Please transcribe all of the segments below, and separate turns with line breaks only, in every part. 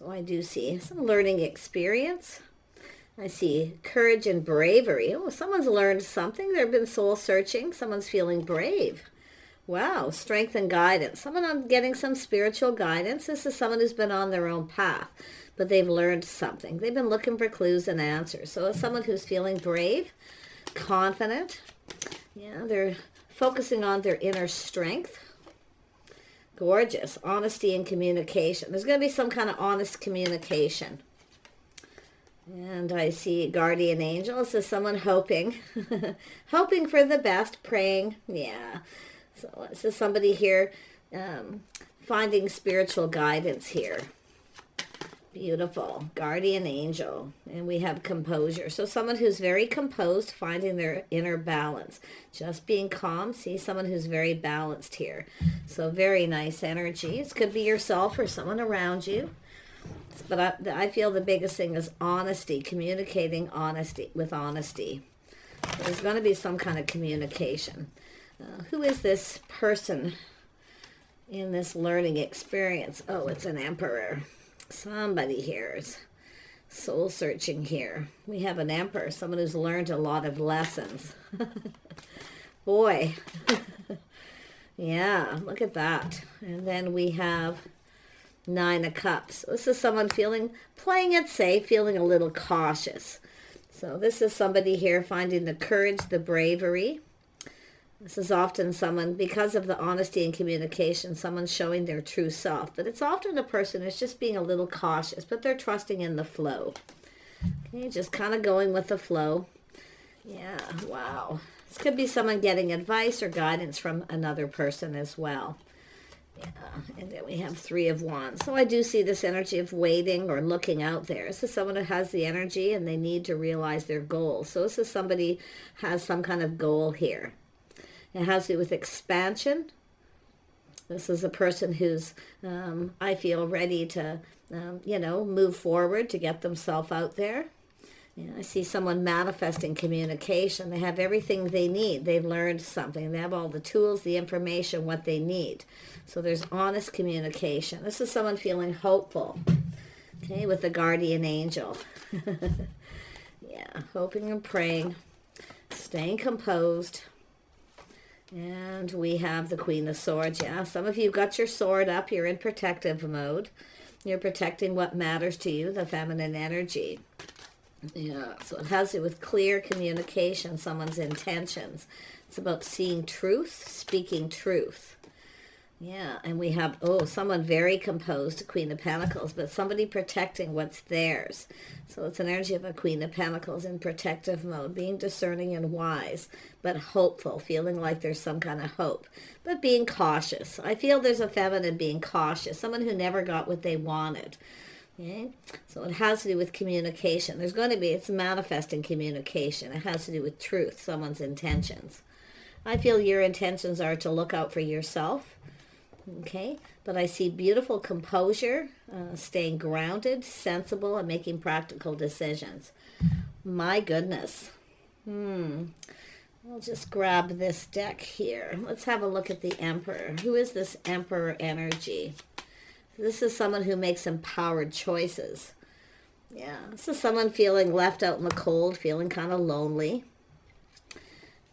So I do see some learning experience. I see courage and bravery. Oh, someone's learned something. They've been soul searching. Someone's feeling brave. Wow, strength and guidance. Someone getting some spiritual guidance. This is someone who's been on their own path, but they've learned something. They've been looking for clues and answers. So it's someone who's feeling brave, confident. Yeah, they're focusing on their inner strength. Gorgeous. Honesty and communication. There's going to be some kind of honest communication. And I see guardian angel. This is someone hoping, hoping for the best, praying. Yeah. So this is somebody here finding spiritual guidance here. Beautiful. Guardian angel. And we have composure. So someone who's very composed, finding their inner balance. Just being calm. See, someone who's very balanced here. So very nice energy. This could be yourself or someone around you. But I feel the biggest thing is honesty. Communicating honesty with honesty. There's going to be some kind of communication. Who is this person in this learning experience? Oh, it's an emperor. Somebody here is soul searching here. We have an emperor, someone who's learned a lot of lessons. Boy. Yeah, look at that. And then we have 9 of Cups. This is someone playing it safe, feeling a little cautious. So this is somebody here finding the courage, the bravery. This is often someone, because of the honesty and communication, someone showing their true self. But it's often a person who's just being a little cautious, but they're trusting in the flow. Okay, just kind of going with the flow. Yeah, wow. This could be someone getting advice or guidance from another person as well. Yeah, and then we have 3 of Wands. So I do see this energy of waiting or looking out there. This is someone who has the energy and they need to realize their goals. So this is somebody has some kind of goal here. It has to do with expansion. This is a person who's, I feel, ready to, move forward to get themselves out there. Yeah, I see someone manifesting communication. They have everything they need. They've learned something. They have all the tools, the information, what they need. So there's honest communication. This is someone feeling hopeful, okay, with the guardian angel. Yeah, hoping and praying, staying composed. And we have the Queen of Swords. Yeah, some of you got your sword up. You're in protective mode. You're protecting what matters to you, the feminine energy. Yeah, so it has to do with clear communication, someone's intentions. It's about seeing truth, speaking truth. Yeah, and we have, someone very composed, Queen of Pentacles, but somebody protecting what's theirs. So it's an energy of a Queen of Pentacles in protective mode, being discerning and wise, but hopeful, feeling like there's some kind of hope, but being cautious. I feel there's a feminine being cautious, someone who never got what they wanted. Okay, so it has to do with communication. It's manifesting communication. It has to do with truth, someone's intentions. I feel your intentions are to look out for yourself. Okay, but I see beautiful composure, staying grounded, sensible, and making practical decisions. My goodness. I'll just grab this deck here. Let's have a look at the Emperor. Who is this Emperor energy? This is someone who makes empowered choices. Yeah, this is someone feeling left out in the cold, feeling kind of lonely.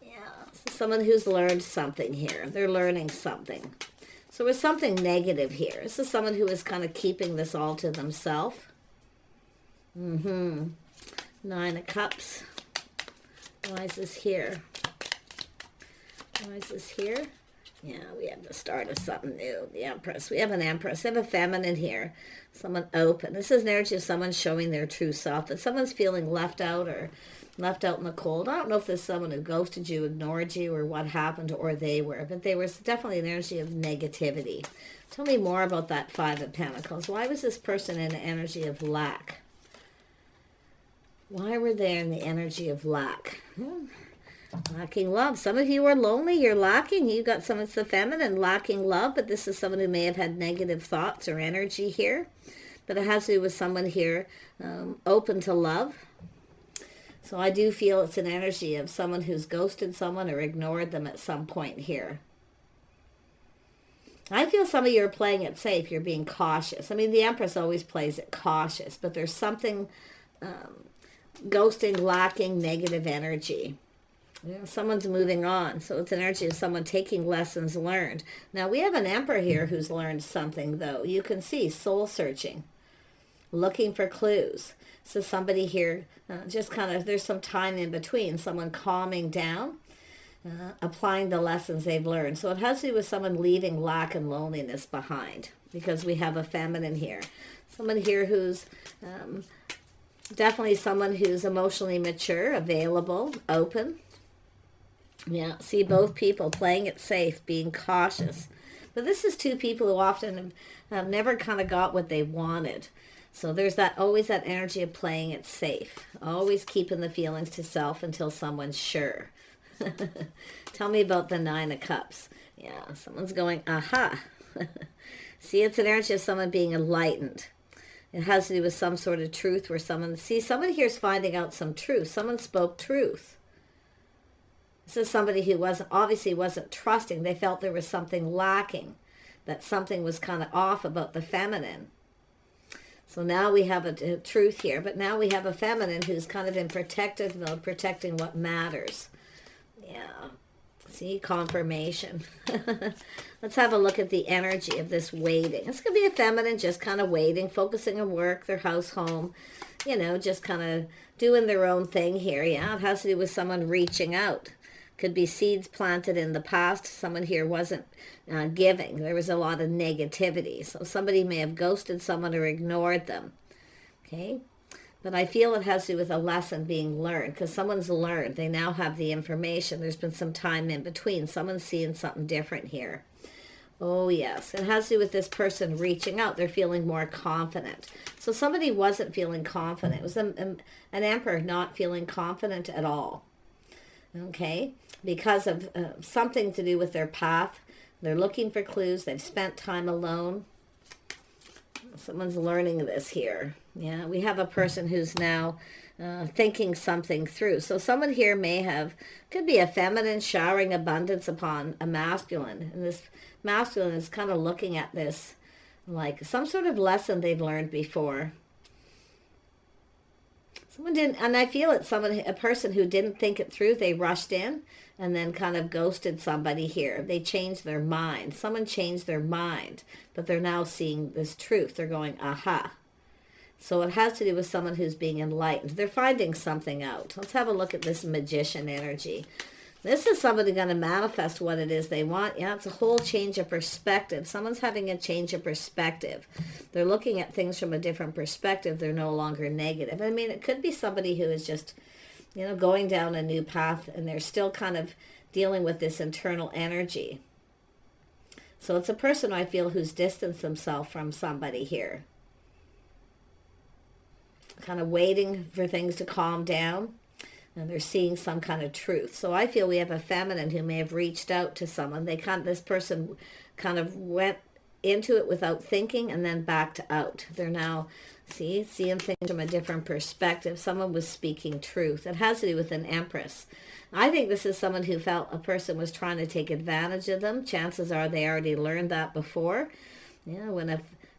Yeah, this is someone who's learned something here. They're learning something. So there's something negative here. This is someone who is kind of keeping this all to themselves. 9 of Cups. Why is this here? Why is this here? Yeah, we have the start of something new. The Empress. We have an Empress. We have a feminine here. Someone open. This is an energy of someone showing their true self. That someone's feeling left out or left out in the cold. I don't know if there's someone who ghosted you, ignored you, or what happened, or they were. But they was definitely an energy of negativity. Tell me more about that 5 of Pentacles. Why was this person in an energy of lack? Why were they in the energy of lack? Lacking love. Some of you are lonely. You're lacking. You got some, it's the feminine, lacking love. But this is someone who may have had negative thoughts or energy here. But it has to do with someone here open to love. So I do feel it's an energy of someone who's ghosted someone or ignored them at some point here. I feel some of you are playing it safe. You're being cautious. I mean, the Empress always plays it cautious, but there's something ghosting, lacking, negative energy. You know, someone's moving on. So it's an energy of someone taking lessons learned. Now, we have an Emperor here who's learned something, though. You can see soul searching, looking for clues. So somebody here just kind of, there's some time in between. Someone calming down, applying the lessons they've learned. So it has to do with someone leaving lack and loneliness behind, because we have a feminine here. Someone here who's definitely someone who's emotionally mature, available, open. Yeah, see both people playing it safe, being cautious. But this is two people who often have never kind of got what they wanted. So there's that always that energy of playing it safe, always keeping the feelings to self until someone's sure. Tell me about the Nine of Cups. Yeah, someone's going, aha. See, it's an energy of someone being enlightened. It has to do with some sort of truth where someone here is finding out some truth. Someone spoke truth. This is somebody who obviously wasn't trusting. They felt there was something lacking, that something was kind of off about the feminine. So now we have a truth here, but now we have a feminine who's kind of in protective mode, protecting what matters. Yeah. See, confirmation. Let's have a look at the energy of this waiting. This could be a feminine just kind of waiting, focusing on work, their house, home, you know, just kind of doing their own thing here. Yeah, it has to do with someone reaching out. Could be seeds planted in the past. Someone here wasn't giving. There was a lot of negativity. So somebody may have ghosted someone or ignored them. Okay? But I feel it has to do with a lesson being learned, because someone's learned. They now have the information. There's been some time in between. Someone's seeing something different here. Oh, yes. It has to do with this person reaching out. They're feeling more confident. So somebody wasn't feeling confident. It was an Emperor not feeling confident at all. Okay? Because of something to do with their path. They're looking for clues. They've spent time alone. Someone's learning this here. Yeah, we have a person who's now thinking something through. So someone here could be a feminine showering abundance upon a masculine. And this masculine is kind of looking at this like some sort of lesson they've learned before. Someone didn't, and I feel it's a person who didn't think it through. They rushed in and then kind of ghosted somebody here. They changed their mind. Someone changed their mind, but they're now seeing this truth. They're going, aha. So it has to do with someone who's being enlightened. They're finding something out. Let's have a look at this magician energy. This is somebody going to manifest what it is they want. Yeah, it's a whole change of perspective. Someone's having a change of perspective. They're looking at things from a different perspective. They're no longer negative. I mean, it could be somebody who is just, you know, going down a new path, and they're still kind of dealing with this internal energy. So it's a person I feel who's distanced themselves from somebody here. Kind of waiting for things to calm down. And they're seeing some kind of truth. So I feel we have a feminine who may have reached out to someone. This person kind of went into it without thinking and then backed out. They're now, seeing things from a different perspective. Someone was speaking truth. It has to do with an Empress. I think this is someone who felt a person was trying to take advantage of them. Chances are they already learned that before. Yeah, when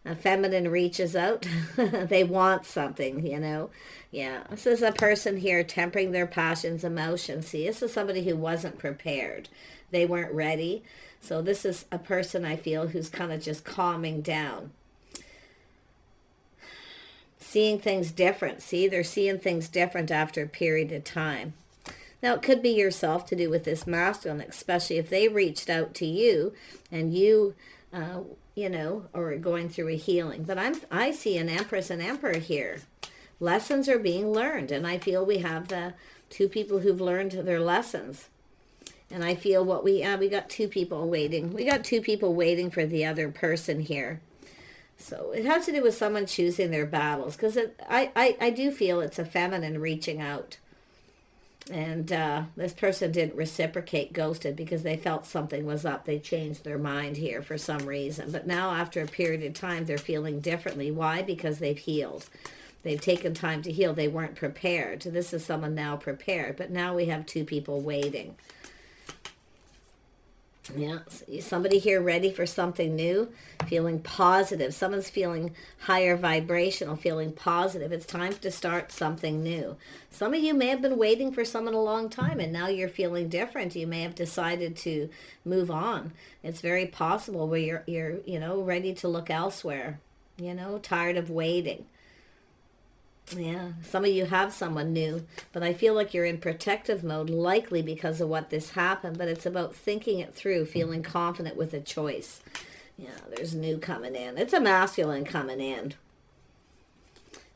a feminine reaches out, they want something, you know. Yeah, this is a person here tempering their passions, emotions. See, this is somebody who wasn't prepared. They weren't ready. So this is a person I feel who's kind of just calming down. Seeing things different. See, they're seeing things different after a period of time. Now, it could be yourself to do with this masculine, especially if they reached out to you and you, you know, or going through a healing. But I see an Empress and Emperor here. Lessons are being learned, and I feel we have the two people who've learned their lessons. And I feel we got two people waiting. We got two people waiting for the other person here. So it has to do with someone choosing their battles, because I do feel it's a feminine reaching out. And this person didn't reciprocate, ghosted, because they felt something was up. They changed their mind here for some reason. But now after a period of time, they're feeling differently. Why? Because they've healed. They've taken time to heal. They weren't prepared. This is someone now prepared. But now we have two people waiting. Yeah, somebody here ready for something new, feeling positive. Someone's feeling higher vibrational, feeling positive. It's time to start something new. Some of you may have been waiting for someone a long time, and now you're feeling different. You may have decided to move on. It's very possible where you're ready to look elsewhere. Tired of waiting. Yeah, some of you have someone new, but I feel like you're in protective mode, likely because of what this happened, but it's about thinking it through, feeling confident with a choice. Yeah, there's new coming in. It's a masculine coming in.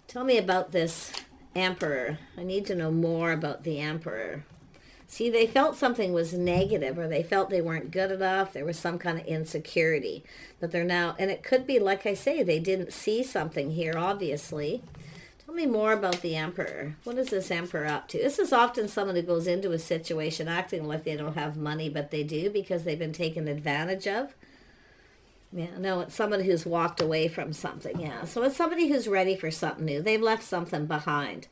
Tell me about this Emperor. I need to know more about the Emperor. See, they felt something was negative, or they felt they weren't good enough. There was some kind of insecurity, but they're now, and it could be, like I say, they didn't see something here, obviously. Tell me more about the Emperor. What is this Emperor up to? This is often someone who goes into a situation acting like they don't have money, but they do because they've been taken advantage of. Yeah, no, it's someone who's walked away from something. Yeah, so it's somebody who's ready for something new. They've left something behind.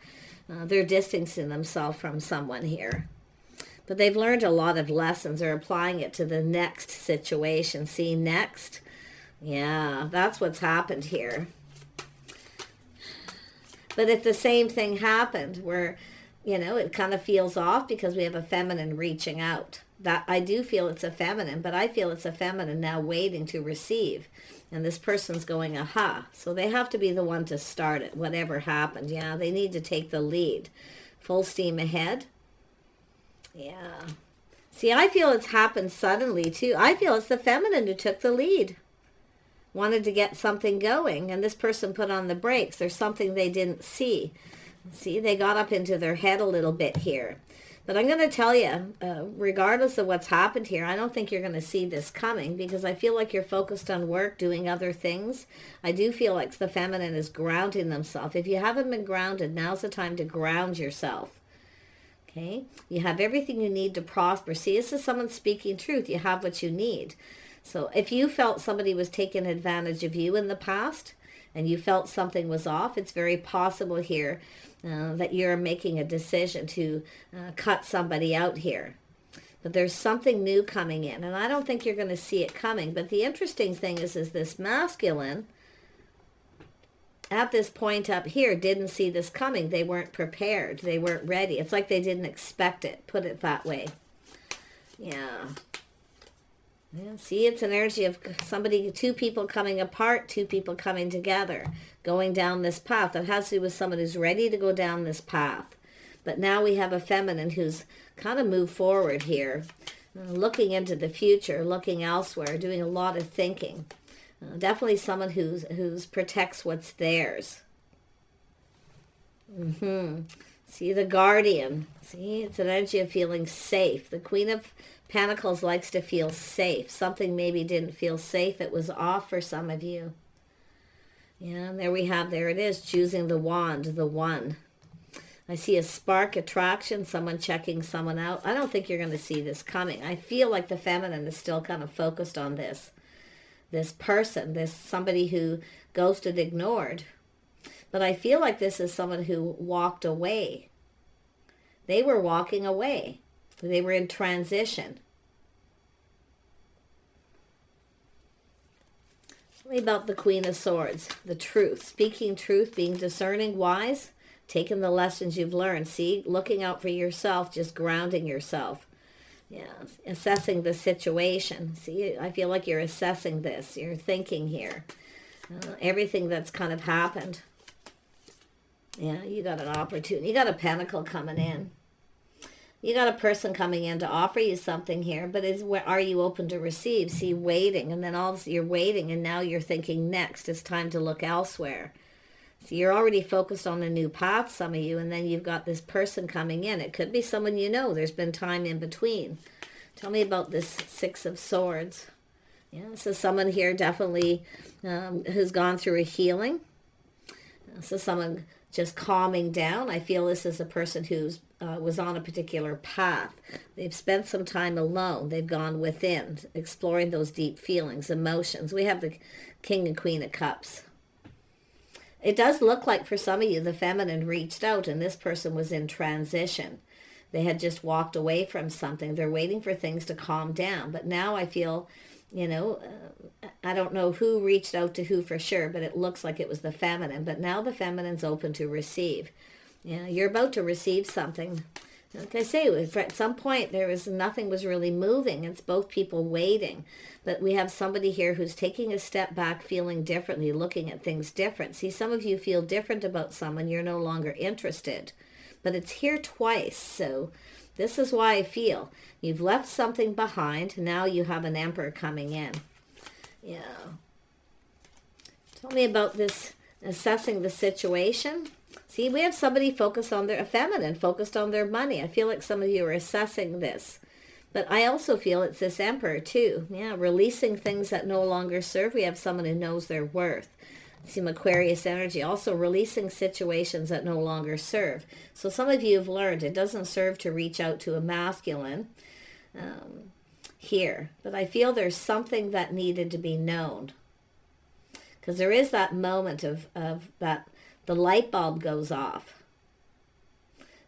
They're distancing themselves from someone here. But they've learned a lot of lessons. They're applying it to the next situation. See, next? Yeah, that's what's happened here. But if the same thing happened where, it kind of feels off because we have a feminine reaching out. That I do feel it's a feminine, but I feel it's a feminine now waiting to receive. And this person's going, aha. So they have to be the one to start it, whatever happened. Yeah, they need to take the lead. Full steam ahead. Yeah. See, I feel it's happened suddenly, too. I feel it's the feminine who took the lead. Wanted to get something going, and this person put on the brakes. There's something they didn't see. See, they got up into their head a little bit here. But I'm going to tell you, regardless of what's happened here, I don't think you're going to see this coming because I feel like you're focused on work, doing other things. I do feel like the feminine is grounding themselves. If you haven't been grounded, now's the time to ground yourself. Okay? You have everything you need to prosper. See, this is someone speaking truth. You have what you need. So if you felt somebody was taking advantage of you in the past and you felt something was off, it's very possible here that you're making a decision to cut somebody out here. But there's something new coming in, and I don't think you're going to see it coming. But the interesting thing is this masculine at this point up here didn't see this coming. They weren't prepared. They weren't ready. It's like they didn't expect it. Put it that way. Yeah. Yeah, see, it's an energy of two people coming apart, two people coming together, going down this path. That has to do with someone who's ready to go down this path. But now we have a feminine who's kind of moved forward here, looking into the future, looking elsewhere, doing a lot of thinking. Definitely someone who's protects what's theirs. See, the Guardian. See, it's an energy of feeling safe. The Queen of Pentacles likes to feel safe. Something maybe didn't feel safe. It was off for some of you. Yeah, and there it is, choosing the wand, the one. I see a spark attraction, someone checking someone out. I don't think you're going to see this coming. I feel like the feminine is still kind of focused on this person, somebody who ghosted, ignored. But I feel like this is someone who walked away. They were walking away. They were in transition. Tell me about the Queen of Swords, the truth. Speaking truth, being discerning, wise, taking the lessons you've learned. See, looking out for yourself, just grounding yourself. Yeah, assessing the situation. See, I feel like you're assessing this. You're thinking here. Everything that's kind of happened. Yeah, you got an opportunity. You got a pentacle coming in. You got a person coming in to offer you something here, but are you open to receive? See, waiting, and then you're waiting, and now you're thinking next. It's time to look elsewhere. So you're already focused on a new path, some of you, and then you've got this person coming in. It could be someone you know. There's been time in between. Tell me about this Six of Swords. Yeah, so someone here definitely who's gone through a healing. So someone just calming down. I feel this is a person who's was on a particular path. They've spent some time alone. They've gone within, exploring those deep feelings, emotions. We have the King and Queen of Cups. It does look like for some of you, the feminine reached out and this person was in transition. They had just walked away from something. They're waiting for things to calm down. But now I feel, you know, I don't know who reached out to who for sure, but it looks like it was the feminine. But now the feminine's open to receive. Yeah, you're about to receive something. Like I say, at some point nothing was really moving. It's both people waiting. But we have somebody here who's taking a step back, feeling differently, looking at things different. See, some of you feel different about someone. You're no longer interested. But it's here twice. So this is why I feel you've left something behind. Now you have an Emperor coming in. Yeah. Tell me about this, assessing the situation. See, we have somebody focused on a feminine, focused on their money. I feel like some of you are assessing this. But I also feel it's this Emperor too. Yeah, releasing things that no longer serve. We have someone who knows their worth. Some Aquarius energy. Also releasing situations that no longer serve. So some of you have learned it doesn't serve to reach out to a masculine here. But I feel there's something that needed to be known. Because there is that moment of that the light bulb goes off.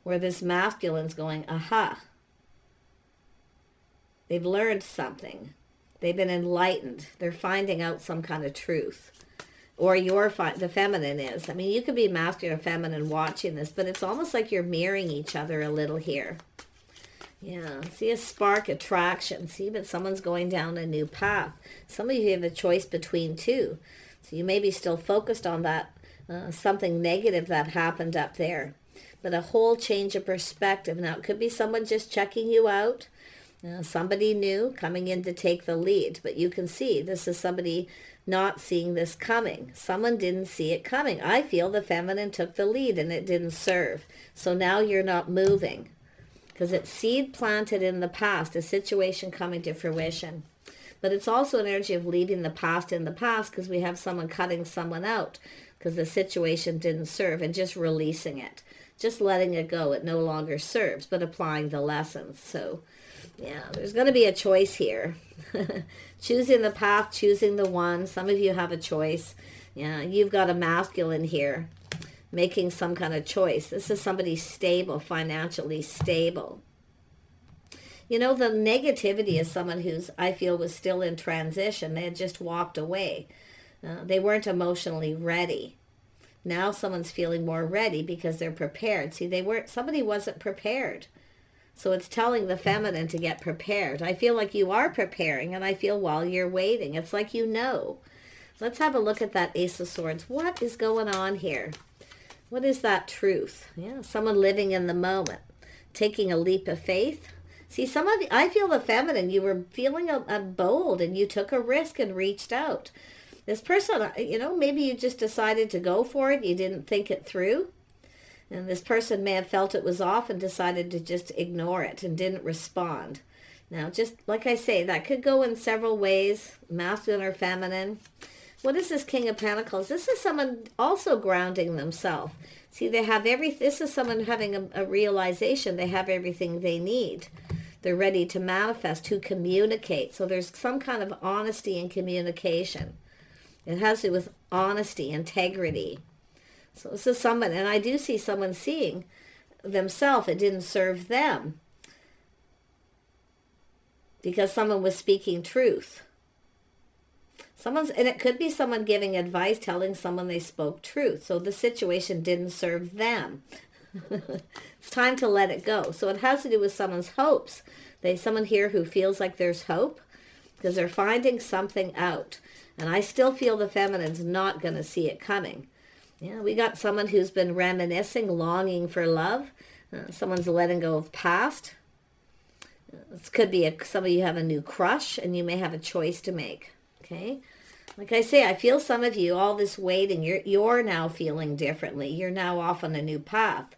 Where this masculine's going, aha. They've learned something. They've been enlightened. They're finding out some kind of truth. Or the feminine is. I mean, you could be masculine or feminine watching this, but it's almost like you're mirroring each other a little here. Yeah, see a spark, attraction. See, but someone's going down a new path. Some of you have a choice between two. So you may be still focused on that, something negative that happened up there. But a whole change of perspective. Now, it could be someone just checking you out. Somebody new coming in to take the lead. But you can see this is somebody not seeing this coming. Someone didn't see it coming. I feel the feminine took the lead and it didn't serve. So now you're not moving. Because it's seed planted in the past, a situation coming to fruition. But it's also an energy of leaving the past in the past because we have someone cutting someone out because the situation didn't serve and just releasing it. Just letting it go. It no longer serves, but applying the lessons. So, yeah, there's going to be a choice here. Choosing the path, choosing the one. Some of you have a choice. Yeah, you've got a masculine here making some kind of choice. This is somebody stable, financially stable. You know, the negativity is someone who's, I feel, was still in transition. They had just walked away. They weren't emotionally ready. Now someone's feeling more ready because they're prepared. See, somebody wasn't prepared. So it's telling the feminine to get prepared. I feel like you are preparing, and I feel while you're waiting. It's like you know. Let's have a look at that Ace of Swords. What is going on here? What is that truth? Yeah, someone living in the moment, taking a leap of faith. See, some of you, I feel the feminine, you were feeling bold and you took a risk and reached out. This person, you know, maybe you just decided to go for it. You didn't think it through. And this person may have felt it was off and decided to just ignore it and didn't respond. Now, just like I say, that could go in several ways, masculine or feminine. What is this King of Pentacles? This is someone also grounding themselves. See, they have this is someone having a realization they have everything they need. They're ready to manifest, to communicate. So there's some kind of honesty in communication. It has to do with honesty, integrity. So this is someone, and I do see someone seeing themselves. It didn't serve them because someone was speaking truth. And it could be someone giving advice, telling someone they spoke truth. So the situation didn't serve them. It's time to let it go. So it has to do with someone's hopes. Someone here who feels like there's hope because they're finding something out. And I still feel the feminine's not going to see it coming. Yeah, we got someone who's been reminiscing, longing for love. Someone's letting go of past. This could be some of you have a new crush and you may have a choice to make. Okay, like I say, I feel some of you, all this waiting, you're now feeling differently. You're now off on a new path.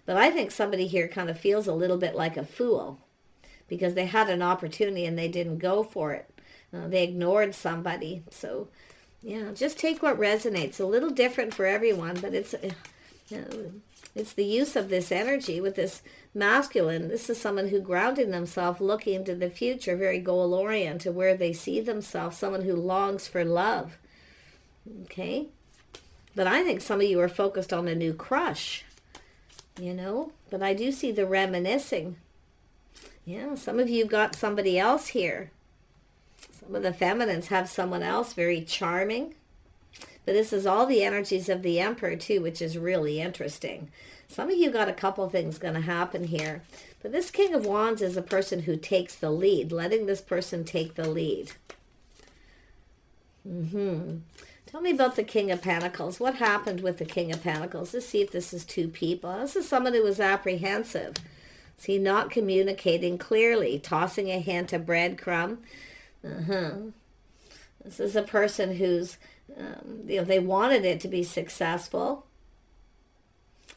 But I think somebody here kind of feels a little bit like a fool because they had an opportunity and they didn't go for it. They ignored somebody. So, yeah, just take what resonates. A little different for everyone, but it's the use of this energy with this masculine. This is someone who grounding themselves, looking into the future, very goal-oriented, where they see themselves, someone who longs for love. Okay? But I think some of you are focused on a new crush. you know, but I do see the reminiscing. Yeah, some of you got somebody else here. Some of the feminines have someone else very charming. But this is all the energies of the Emperor too, which is really interesting. Some of you got a couple things going to happen here. But this King of Wands is a person who takes the lead, letting this person take the lead. Tell me about the King of Pentacles. What happened with the King of Pentacles? Let's see if this is two people. This is someone who was apprehensive. See, not communicating clearly, tossing a hint, a breadcrumb. This is a person who's, you know, they wanted it to be successful,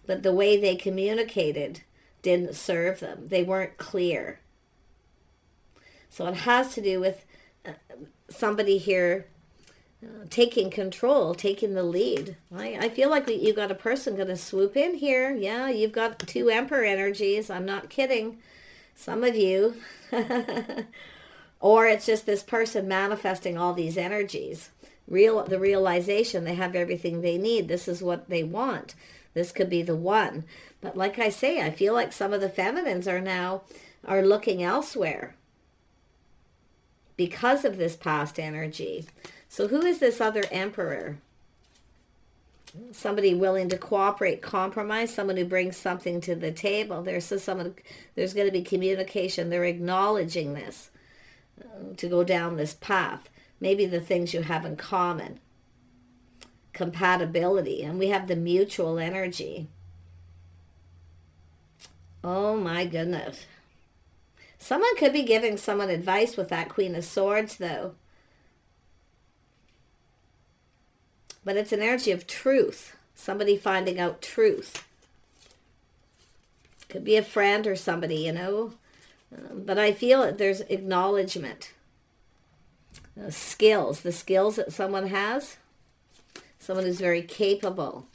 but the way they communicated didn't serve them. They weren't clear. So it has to do with somebody here taking control, taking the lead. I feel like you got a person going to swoop in here. Yeah, you've got two Emperor energies. I'm not kidding. Some of you. Or it's just this person manifesting all these energies. The realization they have everything they need. This is what they want. This could be the one. But like I say, I feel like some of the feminines are looking elsewhere because of this past energy. So who is this other Emperor? Somebody willing to cooperate, compromise, someone who brings something to the table. There's going to be communication. They're acknowledging this to go down this path. Maybe the things you have in common. Compatibility. And we have the mutual energy. Oh my goodness. Someone could be giving someone advice with that Queen of Swords though. But it's an energy of truth. Somebody finding out truth. Could be a friend or somebody, you know. But I feel that there's acknowledgement. Skills. The skills that someone has. Someone who's very capable.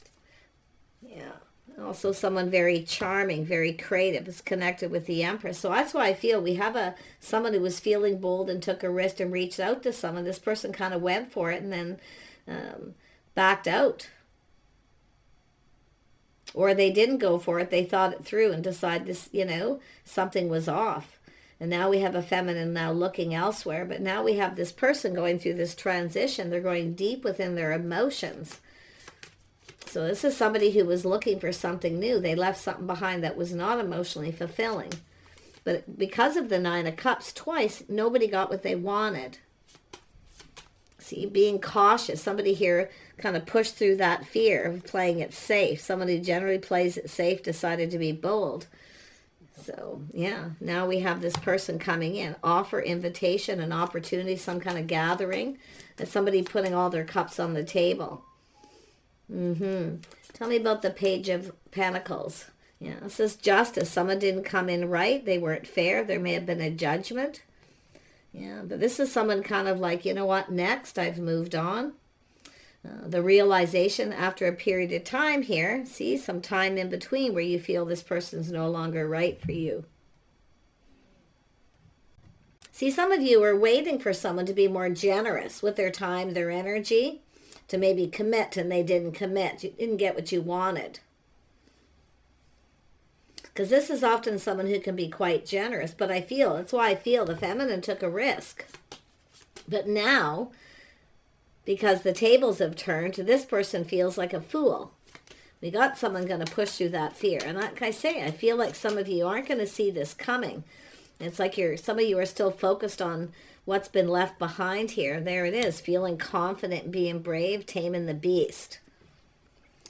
Yeah. Also someone very charming, very creative. Is connected with the Empress. So that's why I feel we have someone who was feeling bold and took a risk and reached out to someone. This person kind of went for it and then backed out. Or they didn't go for it. They thought it through and decided this, you know, something was off. And now we have a feminine now looking elsewhere. But now we have this person going through this transition. They're going deep within their emotions. So this is somebody who was looking for something new. They left something behind that was not emotionally fulfilling. But because of the Nine of Cups, twice, nobody got what they wanted. See, being cautious. Somebody here kind of pushed through that fear of playing it safe. Someone who generally plays it safe decided to be bold. So, yeah, now we have this person coming in. Offer, invitation, an opportunity, some kind of gathering. And somebody putting all their cups on the table. Tell me about the Page of Pentacles. Yeah, this is justice. Someone didn't come in right. They weren't fair. There may have been a judgment. Yeah, but this is someone kind of like, you know what, next, I've moved on. The realization after a period of time here, see, some time in between where you feel this person's no longer right for you. See, some of you are waiting for someone to be more generous with their time, their energy, to maybe commit, and they didn't commit. You didn't get what you wanted. Because this is often someone who can be quite generous, but that's why I feel the feminine took a risk. But now, because the tables have turned, this person feels like a fool. We got someone going to push through that fear. And like I say, I feel like some of you aren't going to see this coming. It's like some of you are still focused on what's been left behind here. There it is, feeling confident, being brave, taming the beast.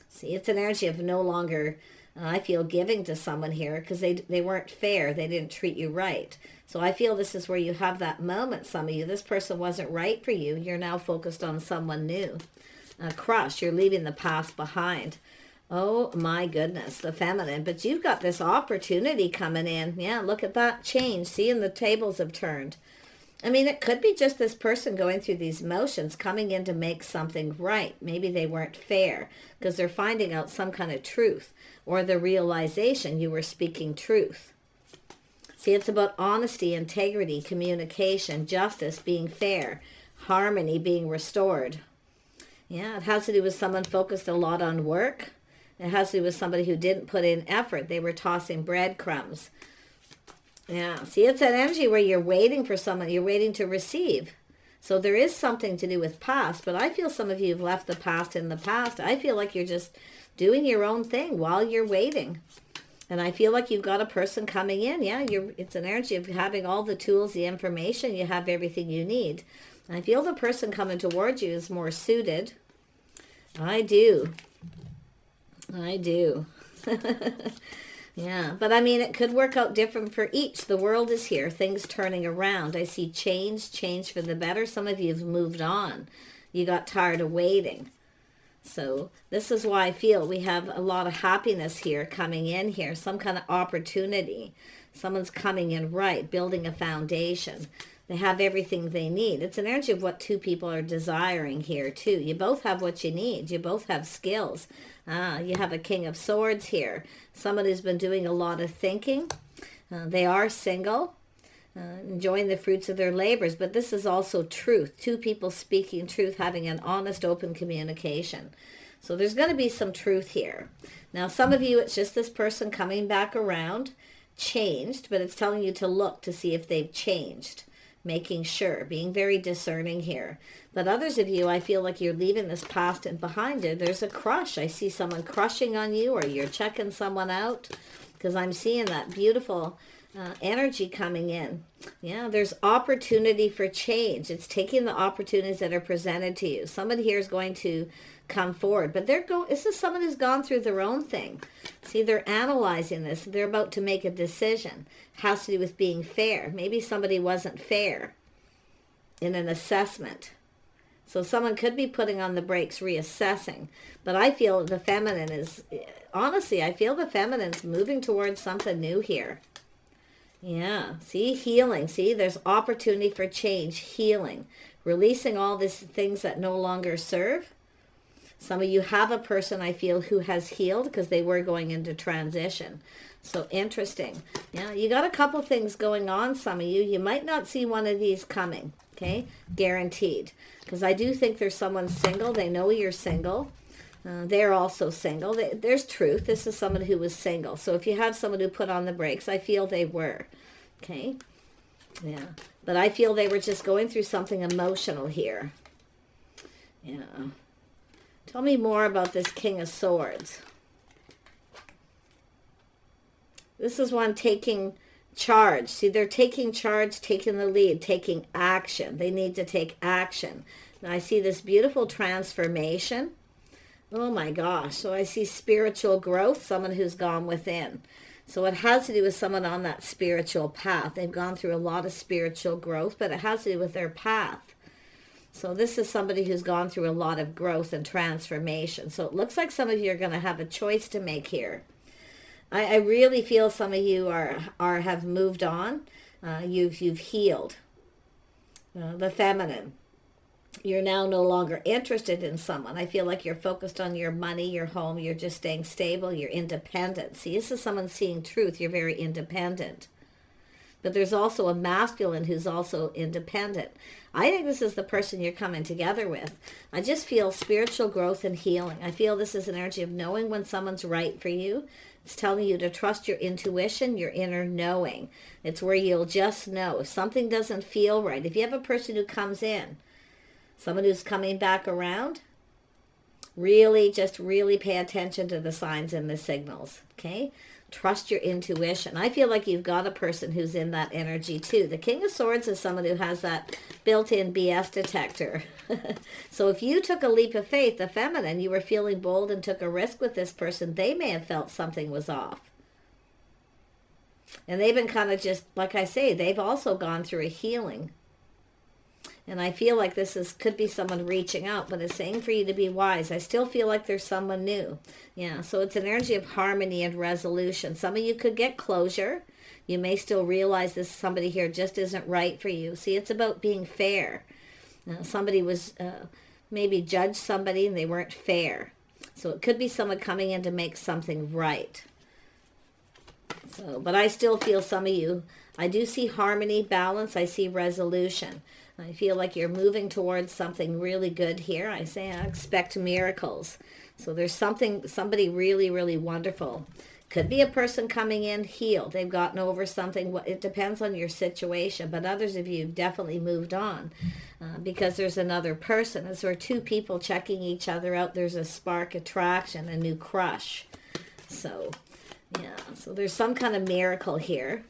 See, it's an energy of no longer, I feel, giving to someone here because they weren't fair. They didn't treat you right. So I feel this is where you have that moment, some of you. This person wasn't right for you. You're now focused on someone new. A crush. You're leaving the past behind. Oh my goodness, the feminine. But you've got this opportunity coming in. Yeah, look at that change. See, and the tables have turned. I mean, it could be just this person going through these motions, coming in to make something right. Maybe they weren't fair because they're finding out some kind of truth or the realization you were speaking truth. See, it's about honesty, integrity, communication, justice, being fair, harmony being restored. Yeah, it has to do with someone focused a lot on work, It has to do with somebody who didn't put in effort. They were tossing breadcrumbs. Yeah, see, it's an energy where you're waiting for someone, you're waiting to receive. So there is something to do with past, but I feel some of you have left the past in the past. I feel like you're just doing your own thing while you're waiting. And I feel like you've got a person coming in. Yeah, it's an energy of having all the tools, the information. You have everything you need. And I feel the person coming towards you is more suited. I do. I do. Yeah, but I mean, it could work out different for each. The world is here, things turning around. I see change for the better. Some of you have moved on. You got tired of waiting. So this is why I feel we have a lot of happiness here coming in here, some kind of opportunity. Someone's coming in right, building a foundation. They have everything they need. It's an energy of what two people are desiring here too. You both have what you need. You both have skills. You have a King of Swords here. Someone who's been doing a lot of thinking. They are single, enjoying the fruits of their labors. But this is also truth. Two people speaking truth, having an honest, open communication. So there's going to be some truth here. Now, some of you, it's just this person coming back around, changed, but it's telling you to look to see if they've changed. Making sure, being very discerning here. But others of you, I feel like you're leaving this past and behind it. There's a crush. I see someone crushing on you, or you're checking someone out, because I'm seeing that beautiful energy coming in. Yeah, there's opportunity for change. It's taking the opportunities that are presented to you. Somebody here is going to come forward, but this is someone who's gone through their own thing. See, they're analyzing this. They're about to make a decision. It has to do with being fair. Maybe somebody wasn't fair in an assessment. So someone could be putting on the brakes, reassessing. But I feel the feminine is, honestly, I feel the feminine's moving towards something new here. Yeah, see, healing. See, there's opportunity for change, healing, releasing all these things that no longer serve. Some of you have a person, I feel, who has healed because they were going into transition. So interesting. Yeah, you got a couple things going on, some of you. You might not see one of these coming, okay? Guaranteed. Because I do think there's someone single. They know you're single. They're also single. There's truth. This is someone who was single. So if you have someone who put on the brakes, I feel they were, okay? Yeah, but I feel they were just going through something emotional here. Yeah. Tell me more about this King of Swords. This is one taking charge. See, they're taking charge, taking the lead, taking action. They need to take action. Now I see this beautiful transformation. Oh my gosh. So I see spiritual growth, someone who's gone within. So it has to do with someone on that spiritual path. They've gone through a lot of spiritual growth, but it has to do with their path. So this is somebody who's gone through a lot of growth and transformation. So it looks like some of you are going to have a choice to make here. I really feel some of you have moved on. You've healed. The feminine. You're now no longer interested in someone. I feel like you're focused on your money, your home. You're just staying stable. You're independent. See, this is someone seeing truth. You're very independent. But there's also a masculine who's also independent. I think this is the person you're coming together with. I just feel spiritual growth and healing. I feel this is an energy of knowing when someone's right for you. It's telling you to trust your intuition, your inner knowing. It's where you'll just know. If something doesn't feel right, if you have a person who comes in, someone who's coming back around, really pay attention to the signs and the signals, okay? Trust your intuition. I feel like you've got a person who's in that energy too. The King of Swords is someone who has that built-in BS detector. So if you took a leap of faith, the feminine, you were feeling bold and took a risk with this person, they may have felt something was off. And they've been kind of just, like I say, they've also gone through a healing. And I feel like could be someone reaching out, but it's saying for you to be wise. I still feel like there's someone new. Yeah, so it's an energy of harmony and resolution. Some of you could get closure. You may still realize this somebody here just isn't right for you. See, it's about being fair. Somebody was maybe judged somebody and they weren't fair. So it could be someone coming in to make something right. So, but I still feel some of you, I do see harmony, balance, I see resolution. I feel like you're moving towards something really good here. I expect miracles. So there's somebody really, really wonderful. Could be a person coming in healed. They've gotten over something. It depends on your situation. But others of you have definitely moved on because there's another person. As there are two people checking each other out, there's a spark attraction, a new crush. So, yeah. So there's some kind of miracle here.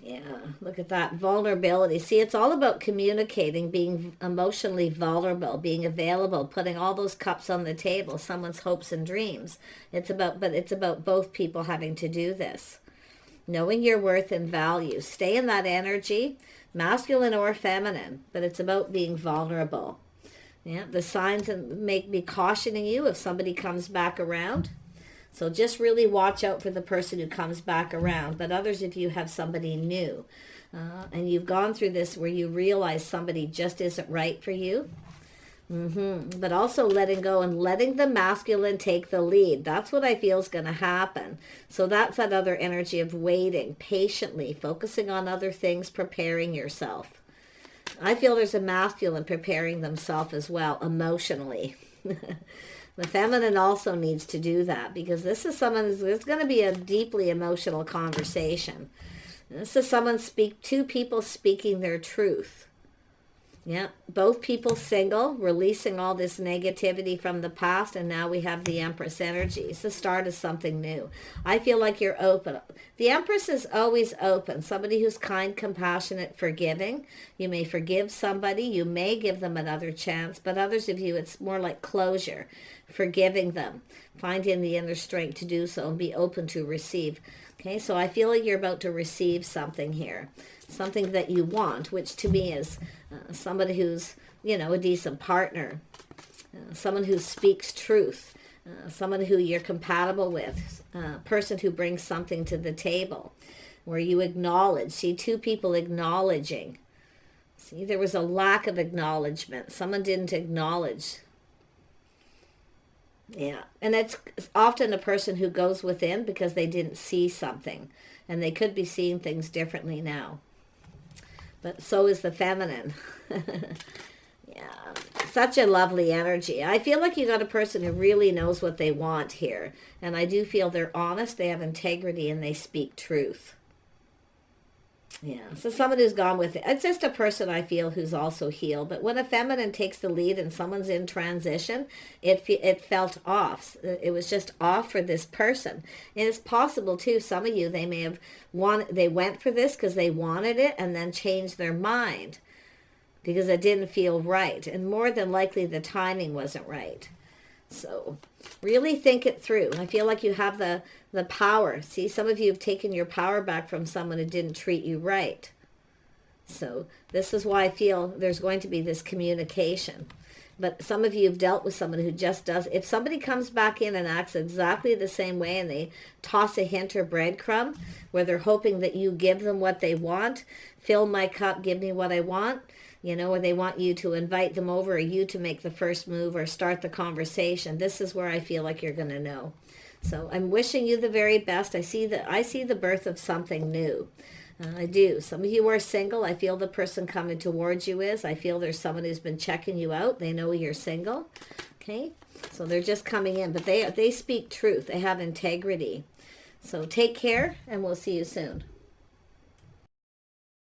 Yeah, look at that vulnerability. See, it's all about communicating, being emotionally vulnerable, being available, putting all those cups on the table, someone's hopes and dreams. But it's about both people having to do this. Knowing your worth and value. Stay in that energy, masculine or feminine, but it's about being vulnerable. Yeah, the signs make me cautioning you if somebody comes back around. So just really watch out for the person who comes back around. But others, if you have somebody new and you've gone through this where you realize somebody just isn't right for you. But also letting go and letting the masculine take the lead. That's what I feel is going to happen. So that's that other energy of waiting, patiently, focusing on other things, preparing yourself. I feel there's a masculine preparing themselves as well, emotionally. The feminine also needs to do that because this is someone it's going to be a deeply emotional conversation. This is two people speaking their truth. Yeah, both people single, releasing all this negativity from the past, and now we have the Empress energy. It's the start of something new. I feel like you're open. The Empress is always open. Somebody who's kind, compassionate, forgiving. You may forgive somebody. You may give them another chance, but others of you, it's more like closure, forgiving them, finding the inner strength to do so and be open to receive. Okay, so I feel like you're about to receive something here, something that you want, which to me is somebody who's, a decent partner, someone who speaks truth, someone who you're compatible with, a person who brings something to the table, where you acknowledge. See, two people acknowledging. See, there was a lack of acknowledgement. Someone didn't acknowledge. Yeah, and it's often a person who goes within because they didn't see something, and they could be seeing things differently now. But so is the feminine. Yeah, such a lovely energy. I feel like you got a person who really knows what they want here, and I do feel they're honest, they have integrity, and they speak truth. Yeah, so someone who's gone with it. It's just a person I feel who's also healed. But when a feminine takes the lead and someone's in transition, it felt off. It was just off for this person. And it's possible too, some of you, they went for this because they wanted it and then changed their mind because it didn't feel right. And more than likely the timing wasn't right. So really think it through. I feel like you have the power. See, some of you have taken your power back from someone who didn't treat you right. So this is why I feel there's going to be this communication. But some of you have dealt with someone who just does. If somebody comes back in and acts exactly the same way and they toss a hint or breadcrumb where they're hoping that you give them what they want, fill my cup, give me what I want, or they want you to invite them over or you to make the first move or start the conversation. This is where I feel like you're going to know. So I'm wishing you the very best. I see the birth of something new. I do. Some of you are single. I feel the person coming towards you is. I feel there's someone who's been checking you out. They know you're single. Okay? So they're just coming in. But they speak truth. They have integrity. So take care, and we'll see you soon.